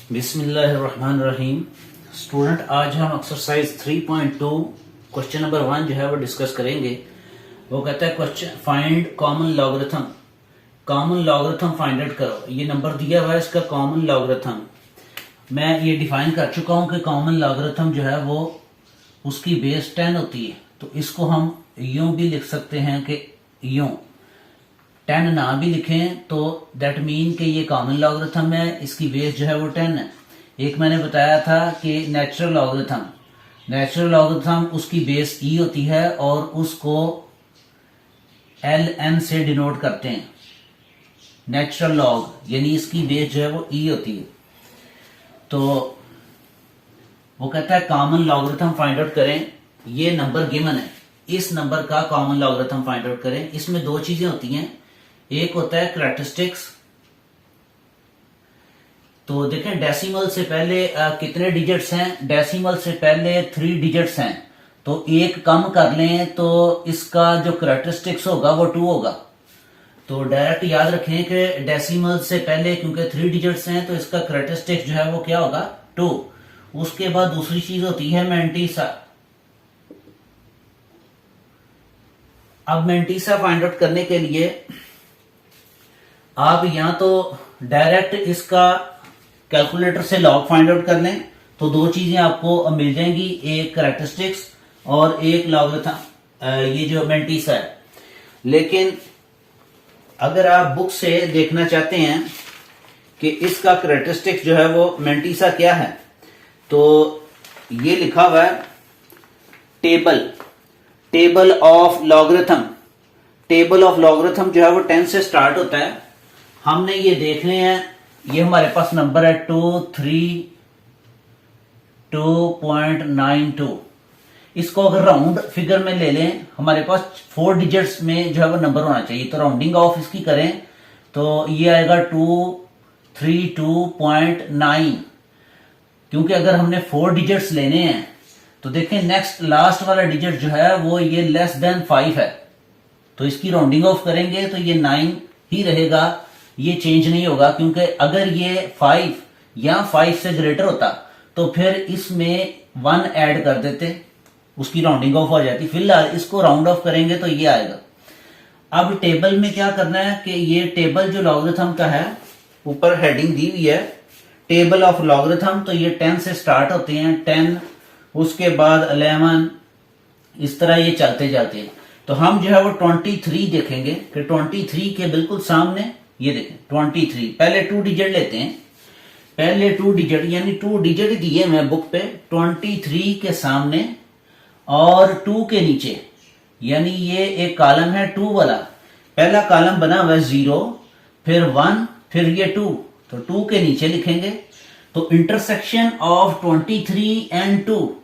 बिस्मिल्लाहिर्रहमानिर्रहीम। स्टूडेंट, आज हम एक्सरसाइज 3.2 क्वेश्चन नंबर 1 जो है वो डिस्कस करेंगे। वो कहता है question find common logarithm. Common logarithm find out करो। ये नंबर दिया हुआ है इसका कॉमन लॉगरिथम। मैं ये डिफाइन कर चुका हूं कि कॉमन लॉगरिथम जो है वो उसकी बेस 10 होती है। तो इसको हम यूं भी लिख सकते हैं कि यूं 10 ना भी लिखें तो दैट मीन कि ये कॉमन लॉगरिथम है, इसकी बेस जो है वो 10 है। एक मैंने बताया था कि नेचुरल लॉगरिथम उसकी बेस ई होती है और उसको एल एन से डिनोट करते हैं। नेचुरल लॉग यानी इसकी बेस जो है वो ई होती है। तो वो कहता है कॉमन लॉगरिथम फाइंड आउट करें। ये नंबर गिवन है, इस नंबर का कॉमन लॉगरिथम फाइंड आउट करें। इसमें दो चीजें होती हैं, एक होता है कैरेक्टरिस्टिक्स। तो देखें डेसिमल से पहले कितने डिजिट्स हैं। डेसिमल से पहले 3 डिजिट्स हैं, तो एक कम कर लें तो इसका जो कैरेक्टरिस्टिक्स होगा वो 2 होगा। तो डायरेक्ट याद रखें कि डेसिमल से पहले क्योंकि 3 डिजिट्स हैं तो इसका कैरेक्टरिस्टिक्स जो है वो क्या होगा 2। उसके बाद दूसरी चीज होती है मैंटीसा। अब मैंटीसा फाइंड आउट करने के लिए आप या तो डायरेक्ट इसका कैलकुलेटर से लॉग फाइंड आउट कर लें, तो दो चीजें आपको मिल जाएंगी, एक कैरेक्टरिस्टिक्स और एक लॉगरिथम ये जो मैंटीसा है। लेकिन अगर आप बुक से देखना चाहते हैं कि इसका कैरेक्टरिस्टिक्स जो है वो मैंटीसा क्या है, तो ये लिखा हुआ है table of logarithm. Table of logarithm जो है वो 10 से स्टार्ट होता है। हमने ये देखने हैं, ये हमारे पास नंबर है 232.92। इसको अगर राउंड फिगर में ले लें, हमारे पास 4 डिजिट्स में जो है वो नंबर होना चाहिए। तो राउंडिंग ऑफ इसकी करें तो ये आएगा 232.9। क्योंकि अगर हमने 4 डिजिट्स लेने हैं तो देखें नेक्स्ट लास्ट वाला डिजिट जो है वो ये लेस देन 5 है, तो इसकी राउंडिंग ऑफ करेंगे तो ये 9 ही रहेगा, ये चेंज नहीं होगा। क्योंकि अगर ये 5 या 5 से ग्रेटर होता तो फिर इसमें 1 ऐड कर देते, उसकी राउंडिंग ऑफ हो जाती। फिलहाल इसको राउंड ऑफ करेंगे तो ये आएगा। अब टेबल में क्या करना है कि ये टेबल जो लॉगरिथम का है, ऊपर हेडिंग दी हुई है टेबल ऑफ लॉगरिथम। तो ये 10 से स्टार्ट होते हैं, 10 उसके बाद 11 इस तरह ये चलते जाते हैं। तो हम जो है वो 23 देखेंगे कि 23 के बिल्कुल सामने ये देखें 23। पहले 2 डिजिट लेते हैं, पहले 2 डिजिट यानी 2 डिजिट दिए मैं बुक पे 23 के सामने और 2 के नीचे, यानी ये एक कॉलम है 2 वाला। पहला कॉलम बना हुआ है 0, फिर 1, फिर ये 2, तो 2 के नीचे लिखेंगे। तो इंटरसेक्शन ऑफ 23 एंड 2,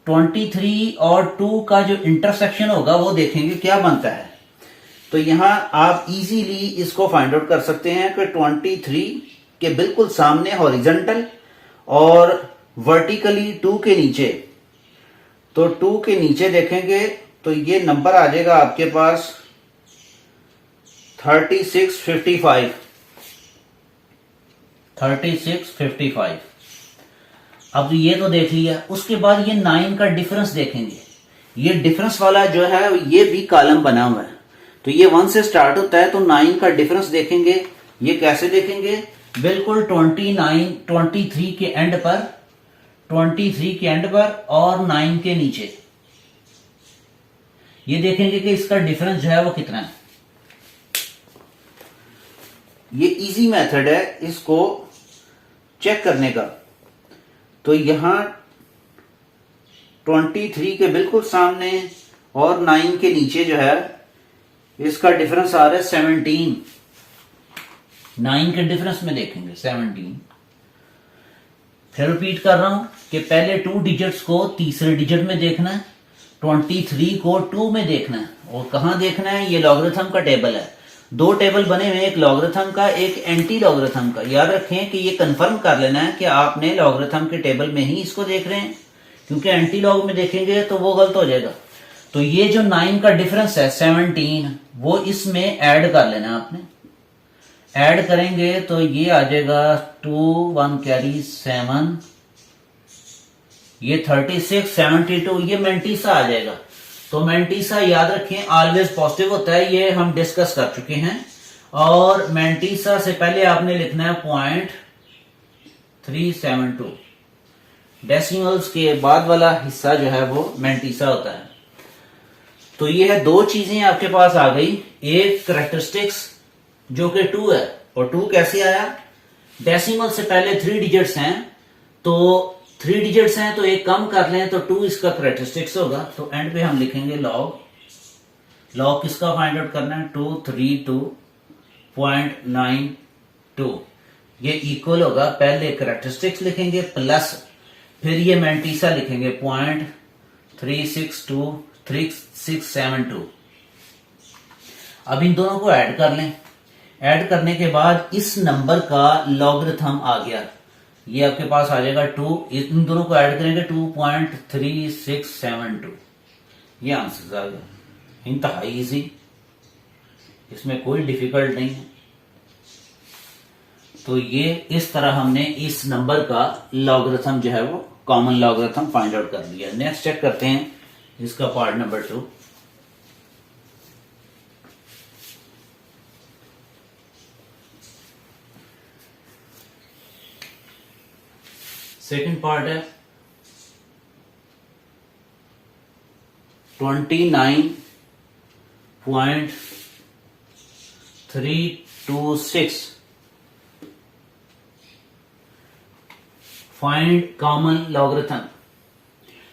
23 और 2 का जो इंटरसेक्शन होगा वो देखेंगे क्या बनता है। तो यहां आप इजीली इसको फाइंड आउट कर सकते हैं कि 23 के बिल्कुल सामने हॉरिजॉन्टल और वर्टिकली 2 के नीचे, तो 2 के नीचे देखेंगे तो ये नंबर आ जाएगा आपके पास 3655। 3655। अब ये तो देख लिया। उसके बाद ये 9 का डिफरेंस देखेंगे। ये डिफरेंस वाला जो है ये भी कॉलम बना हुआ है, तो ये 1 से स्टार्ट होता है। तो 9 का डिफरेंस देखेंगे। ये कैसे देखेंगे, बिल्कुल 23 के एंड पर, 23 के एंड पर और 9 के नीचे ये देखेंगे कि इसका डिफरेंस जो है वो कितना है। ये इजी मेथड है इसको चेक करने का। तो यहां 23 के बिल्कुल सामने और 9 के नीचे जो है इसका डिफरेंस आ रहा है 17। 9 के डिफरेंस में देखेंगे 17। फिर रिपीट कर रहा हूं कि पहले 2 डिजिट्स को तीसरे डिजिट में देखना है, 23 को 2 में देखना है। और कहां देखना है, ये लॉगरिथम का टेबल है। 2 टेबल बने हुए, एक लॉगरिथम का एक एंटी लॉगरिथम का। याद रखें कि ये कंफर्म कर लेना है कि आपने लॉगरिथम के टेबल में ही इसको देख रहे हैं, क्योंकि एंटी लॉग में देखेंगे तो वो गलत हो जाएगा। तो ये जो 9 का डिफरेंस है 17, वो इसमें ऐड कर लेना आपने। ऐड करेंगे तो ये आ जाएगा 2 1 कैरी 7, ये 36 72, ये मेंटीसा आ जाएगा। तो मेंटीसा याद रखें ऑलवेज पॉजिटिव होता है, ये हम डिस्कस कर चुके हैं। और मेंटीसा से पहले आपने लिखना है 0.372, डेसिमल्स के बाद वाला हिस्सा जो है वो मेंटीसा होता है। तो ये है दो चीजें आपके पास आ गई, एक करेक्टरिस्टिक्स जो कि 2 है, और 2 कैसे आया, डेसिमल से पहले 3 डिजिट्स हैं, तो 3 डिजिट्स हैं तो एक कम कर लें तो 2 इसका करेक्टरिस्टिक्स होगा। तो एंड पे हम लिखेंगे लॉग, लॉग किसका फाइंड आउट करना है, 232.92, ये इक्वल होगा, पहले करेक्टरिस्टिक्स लिखेंगे प्लस फिर ये मेंटीसा लिखेंगे 0.3672। अब इन दोनों को ऐड कर लें, ऐड करने के बाद इस नंबर का लॉगरिथम आ गया, ये आपके पास आ जाएगा 2, इन दोनों को ऐड करेंगे 2.3672, ये आंसर आ गया। इंतहाई इजी, इसमें कोई डिफिकल्ट नहीं है। तो ये इस तरह हमने इस नंबर का लॉगरिथम जो है वो कॉमन लॉगरिथम फाइंड आउट कर लिया। नेक्स्ट चेक करते हैं इसका पार्ट नंबर 2। सेकंड पार्ट है 29.326, फाइंड कॉमन लॉगरिथम।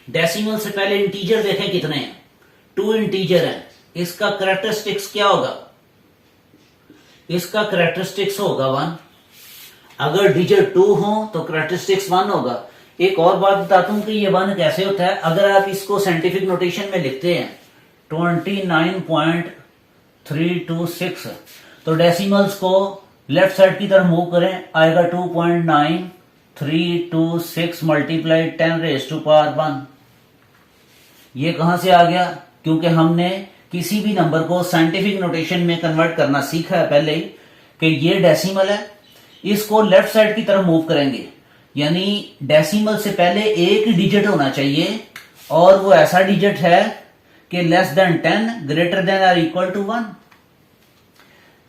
डेसिमल से पहले इंटीजर देखें कितने हैं, 2 इंटीजर है, इसका करेक्टरिस्टिक्स क्या होगा, इसका करेक्टरिस्टिक्स होगा 1। अगर डिजिट 2 हो तो करेक्टरिस्टिक्स 1 होगा। एक और बात बताता हूं कि ये 1 कैसे होता है, अगर आप इसको साइंटिफिक नोटेशन में लिखते हैं 29.326, तो डेसिमल्स को लेफ्ट साइड की तरफ मूव करें, आएगा 2.9326 मल्टीप्लाई 10⁻⁴ ये कहां से आ गया, क्योंकि हमने किसी भी नंबर को साइंटिफिक नोटेशन में कन्वर्ट करना सीखा है पहले ही कि ये डेसिमल है, इसको लेफ्ट साइड की तरफ मूव करेंगे, यानी डेसिमल से पहले एक डिजिट होना चाहिए और वो ऐसा डिजिट है कि less than 10 greater than or equal to 1।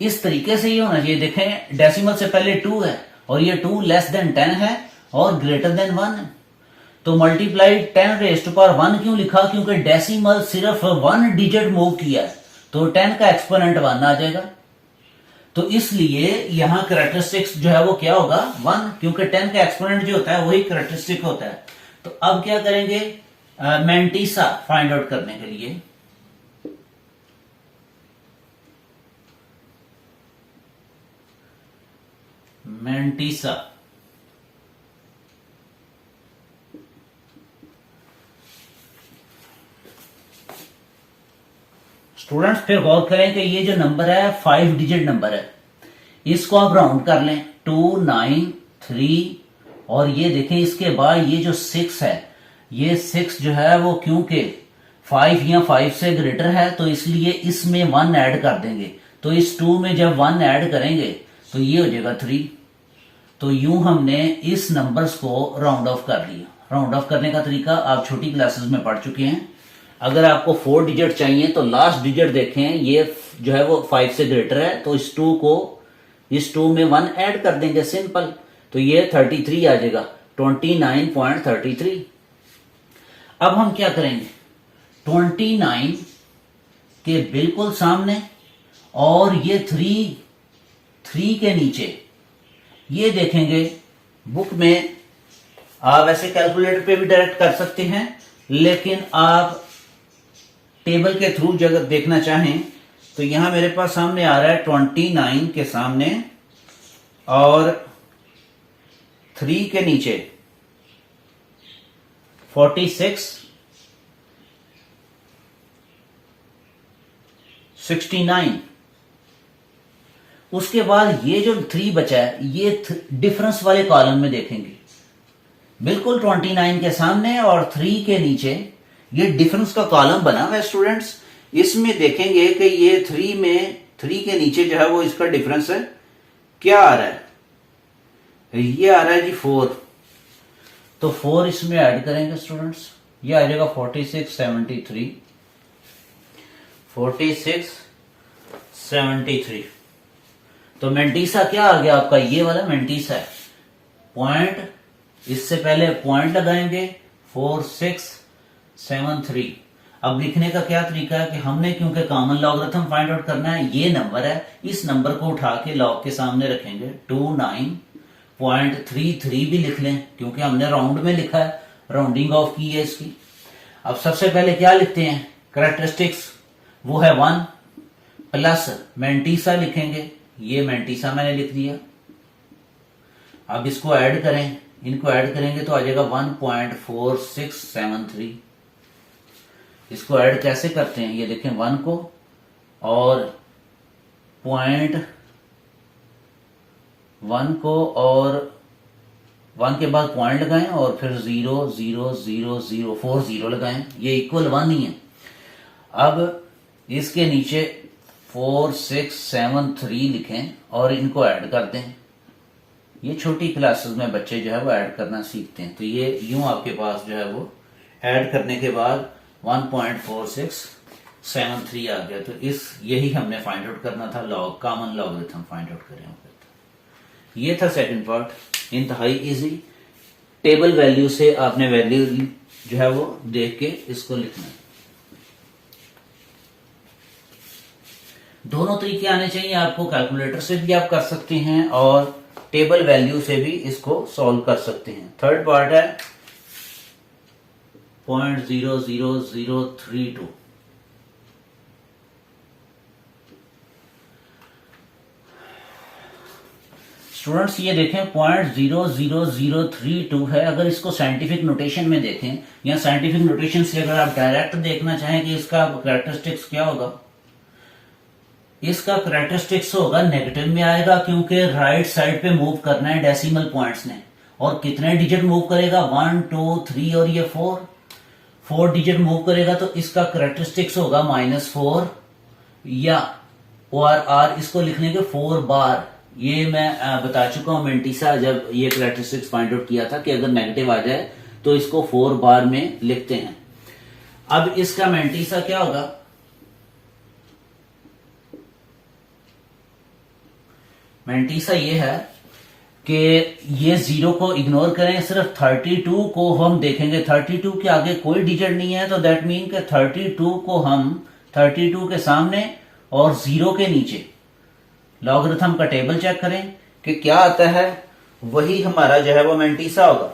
इस तरीके से ये होना चाहिए। देखें डेसिमल से पहले 2 है और ये 2 लेस देन 10 है और ग्रेटर देन 1 है, तो मल्टीप्लाई 10⁻⁴ क्यों लिखा, क्योंकि डेसिमल सिर्फ 1 डिजिट मूव किया है, तो 10 का एक्सपोनेंट 1 आ जाएगा। तो इसलिए यहां करेक्टरिस्टिक्स जो है वो क्या होगा 1, क्योंकि 10 का एक्सपोनेंट जो होता है वही करेक्टरिस्टिक होता है। तो अब क्या करेंगे, मेंटीसा फाइंड आउट करने के लिए मेंटीसा, स्टूडेंट्स फिर गौर करें कि ये जो नंबर है 5 डिजिट नंबर है, इसको आप राउंड कर लें 2 9 3, और ये देखें इसके बाद ये जो 6 है, ये 6 जो है वो क्योंकि 5 या 5 से ग्रेटर है तो इसलिए इसमें 1 ऐड कर देंगे, तो इस 2 में जब 1 ऐड करेंगे तो ये हो जाएगा 3। तो यूं हमने इस नंबर्स को राउंड ऑफ कर लिया। राउंड ऑफ करने का तरीका आप छोटी क्लासेस में पढ़ चुके हैं। अगर आपको 4 डिजिट चाहिए तो लास्ट डिजिट देखें, ये जो है वो 5 से ग्रेटर है, तो इस 2 को इस 2 में 1 ऐड कर देंगे, सिंपल। तो ये 33 आ जाएगा, 29.33। अब हम क्या करेंगे, 29 के बिल्कुल सामने और ये 3 के नीचे ये देखेंगे। बुक में आप ऐसे कैलकुलेटर पे भी डायरेक्ट कर सकते हैं, लेकिन आप टेबल के थ्रू जगह देखना चाहें तो यहां मेरे पास सामने आ रहा है 29 के सामने और 3 के नीचे 46 69। उसके बाद ये जो 3 बचा है ये डिफरेंस वाले कॉलम में देखेंगे, बिल्कुल 29 के सामने और 3 के नीचे ये डिफरेंस का कॉलम बना हुआ है स्टूडेंट्स। इसमें देखेंगे कि ये 3 में 3 के नीचे जो है वो इसका डिफरेंस है, क्या आ रहा है, ये आ रहा है जी 4, तो 4 इसमें ऐड करेंगे स्टूडेंट्स, ये आ जाएगा 4673, 4673। तो मेंटीसा क्या आ गया आपका, ये वाला मेंटीसा है। पॉइंट, इससे पहले पॉइंट लगाएंगे 4673। अब लिखने का क्या तरीका है कि हमने क्योंकि कॉमन लॉगरिथम फाइंड आउट करना है, ये नंबर है, इस नंबर को उठा के लॉग के सामने रखेंगे, 29.33 भी लिख लें क्योंकि हमने राउंड में लिखा है, राउंडिंग ऑफ की है इसकी। अब सबसे पहले क्या लिखते हैं, कैरेक्टरिस्टिक्स, वो है 1 प्लस मेंटीसा लिखेंगे, ये मेंटीसा मैंने लिख दिया। अब इसको ऐड करें, इनको ऐड करेंगे तो आ जाएगा 1.4673। इसको ऐड कैसे करते हैं, ये देखें 1 को और पॉइंट 1 को और 1 के बाद पॉइंट लगाएं और फिर 0 0 0 0 4 0 लगाएं, ये इक्वल 1 ही है। अब इसके नीचे 4673 लिखें और इनको ऐड कर दें। ये छोटी क्लासेस में बच्चे जो है वो ऐड करना सीखते हैं, तो ये यूं आपके पास जो है वो ऐड करने के बाद 1.4673 आ गया। तो यही हमने फाइंड आउट करना था, log, common logarithm find out करें। ये था सेकंड पार्ट, इंतहाई इजी। टेबल वैल्यू से आपने वैल्यू जो है वो देख के इसको लिखना है। दोनों तरीके आने चाहिए आपको, कैलकुलेटर से भी आप कर सकते हैं और टेबल वैल्यू से भी इसको सॉल्व कर सकते हैं। थर्ड पार्ट है 0.00032। स्टूडेंट्स ये देखें 0.00032 है। अगर इसको साइंटिफिक नोटेशन में देखें या साइंटिफिक नोटेशन से अगर आप डायरेक्ट देखना चाहें कि इसका कैरेक्टरिस्टिक्स क्या होगा, इसका कैरेक्टरिस्टिक्स होगा नेगेटिव में आएगा क्योंकि राइट साइड पे मूव करना है डेसिमल पॉइंट्स ने। और कितने डिजिट मूव करेगा, 1 2 3 और ये 4 डिजिट मूव करेगा, तो इसका कैरेक्टरिस्टिक्स होगा -4 या और इसको लिखने के 4 बार। ये मैं बता चुका हूं मेंटीसा जब ये कैरेक्टरिस्टिक्स फाइंड आउट किया था कि अगर नेगेटिव आ जाए तो इसको 4 बार में लिखते हैं। अब इसका मेंटीसा क्या होगा, मेंटीसा ये है कि ये 0 को इग्नोर करें, सिर्फ 32 को हम देखेंगे। 32 के आगे कोई डिजिट नहीं है, तो दैट मीन कि 32 को हम 32 के सामने और 0 के नीचे लॉगरिथम का टेबल चेक करें कि क्या आता है, वही हमारा जो है वो मेंटीसा होगा।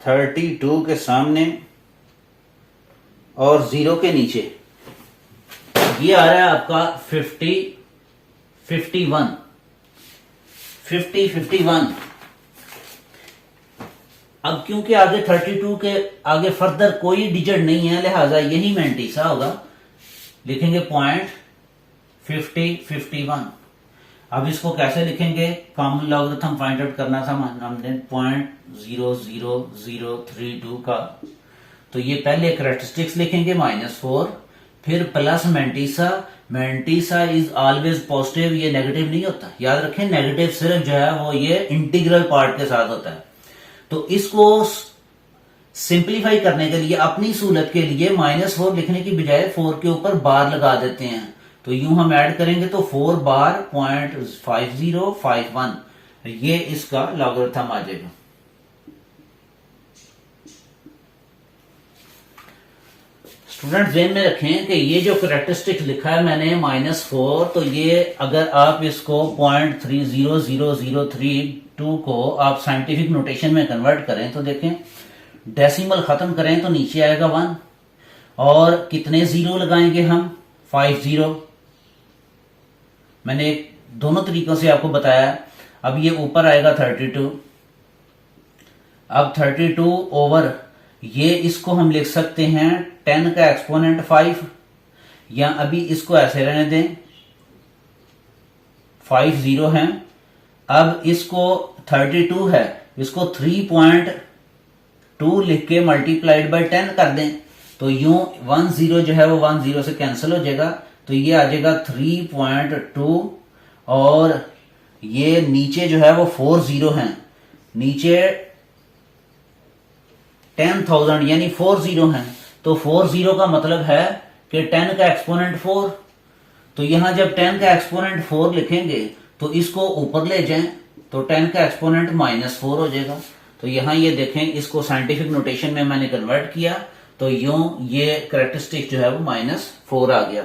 32 के सामने और 0 के नीचे ये आ रहा है आपका 51। अब क्योंकि आगे 32 के आगे फर्दर कोई डिजिट नहीं है, लिहाजा यही मेंटीसा होगा। लिखेंगे 51। अब इसको कैसे लिखेंगे, कॉमन लॉगरिथम फाइंड आउट करना था हमने 0.0032 का, तो ये पहले कैरेक्टरिस्टिक्स लिखेंगे -4, फिर plus mantissa. Mantissa is always positive, ये नेगेटिव नहीं होता, याद रखें। नेगेटिव सिर्फ जो है वो ये इंटीग्रल पार्ट के साथ होता है। तो इसको सिंप्लीफाई करने के लिए, अपनी सहूलत के लिए, -4 लिखने की बजाय 4 के ऊपर बार लगा देते हैं। तो यूं हम ऐड करेंगे तो 4 बार 0.5051, ये इसका लॉगरिथम आ जाएगा। स्टूडेंट ध्यान में रखें कि ये जो कैरेक्टरिस्टिक लिखा है मैंने -4, तो ये अगर आप इसको 0.30032 को आप साइंटिफिक नोटेशन में कन्वर्ट करें तो देखें, डेसिमल खत्म करें तो नीचे आएगा 1 और कितने 0 लगाएंगे हम, 5 0। मैंने दोनों तरीकों से आपको बताया। अब ये ऊपर आएगा 32। अब 32 ओवर ये, इसको हम लिख सकते हैं 10 का एक्सपोनेंट 5, या अभी इसको ऐसे रहने दें, 5 0 है। अब इसको 32 है, इसको 3.2 लिख के मल्टीप्लाइड बाय 10 कर दें, तो यूं 1 0 जो है वो 1 0 से कैंसिल हो जाएगा। तो ये आ जाएगा 3.2 और ये नीचे जो है वो 4 जीरो है, नीचे 10,000 यानी 4 जीरो है, तो 4 जीरो का मतलब है कि 10 का एक्सपोनेंट 4। तो यहां जब 10 का एक्सपोनेंट 4 लिखेंगे तो इसको ऊपर ले जाएं तो 10 का एक्सपोनेंट -4 हो जाएगा। तो यहां ये देखें, इसको साइंटिफिक नोटेशन में मैंने कन्वर्ट किया तो यूं ये करेक्टरिस्टिक जो है वो -4 आ गया।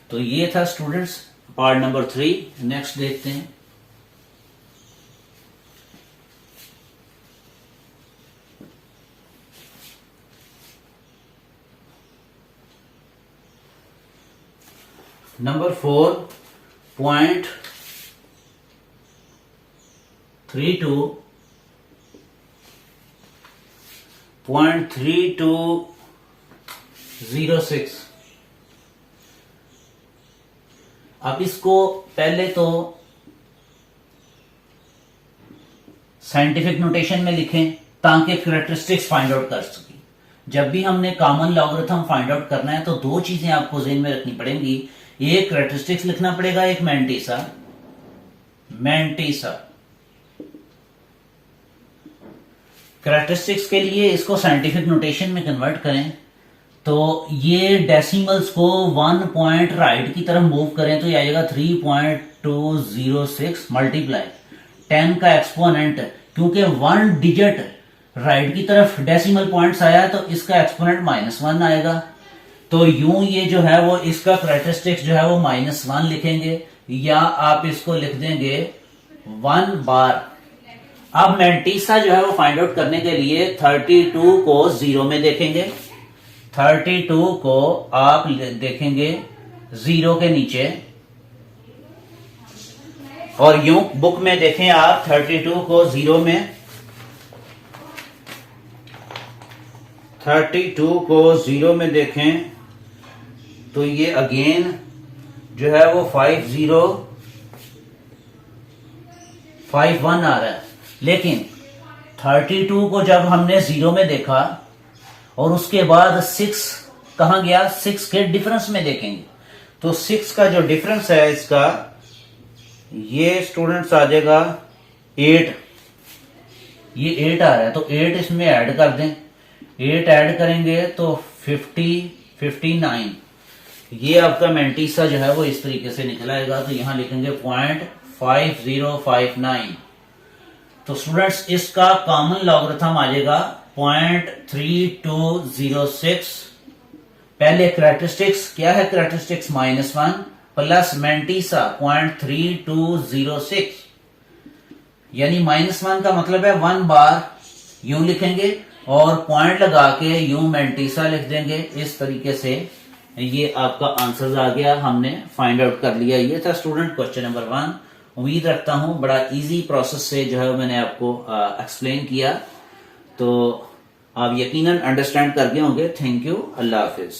तो ये था स्टूडेंट्स पार्ट नंबर 3। नेक्स्ट देखते हैं। नंबर 4.32.3206। अब इसको पहले तो साइंटिफिक नोटेशन में लिखें ताकि करेक्टरिस्टिक्स फाइंड आउट कर सकें। जब भी हमने कॉमन लॉगरिथम फाइंड आउट करना है तो दो चीजें आपको ज़हन में रखनी पड़ेंगी, एक करेक्टरिस्टिक्स लिखना पड़ेगा, एक मैंटीसा। करेक्टरिस्टिक्स के लिए इसको साइंटिफिक नोटेशन में कन्वर्ट करें तो ये डेसिमल्स को 1 पॉइंट राइट की तरफ मूव करें तो ये आएगा 3.206 मल्टीप्लाई 10 का एक्सपोनेंट, क्योंकि 1 डिजिट राइट की तरफ डेसिमल पॉइंट्स आया तो इसका एक्सपोनेंट -1 आएगा। तो यूं ये जो है वो इसका करेक्टरिस्टिक्स जो है वो -1 लिखेंगे, या आप इसको लिख देंगे 1 बार। अब मैंटीसा जो है वो फाइंड आउट करने के लिए 32 को 0 में देखेंगे, 32 को आप देखेंगे 0 के नीचे, और यूं बुक में देखें आप 32 को 0 में, 32 को 0 में देखें तो ये अगेन जो है वो 5051 आ रहा है। लेकिन 32 को जब हमने 0 में देखा और उसके बाद 6 कहां गया, 6 के डिफरेंस में देखेंगे तो 6 का जो डिफरेंस है इसका, ये स्टूडेंट्स आ जाएगा 8, ये 8 आ रहा है तो 8 इसमें ऐड कर दें, 8 ऐड करेंगे तो 59। ये आपका मैंटीसा जो है वो इस तरीके से निकल आएगा। तो यहां लिखेंगे 0.5059। तो स्टूडेंट्स इसका कॉमन लॉगरिथम आ जाएगा 0.3206। पहले करेक्टरिस्टिक्स क्या है, करेक्टरिस्टिक्स -1 प्लस मैंटीसा 0.3206, यानी -1 का मतलब है 1 बार यूं लिखेंगे और पॉइंट लगा के यूं मैंटीसा लिख देंगे। इस तरीके से ये आपका आंसर आ गया, हमने फाइंड आउट कर लिया। ये था स्टूडेंट क्वेश्चन नंबर 1। उम्मीद रखता हूं बड़ा इजी प्रोसेस से जो है मैंने आपको एक्सप्लेन किया, तो आप यकीनन अंडरस्टैंड कर गए होंगे। Thank you, Allah Hafiz.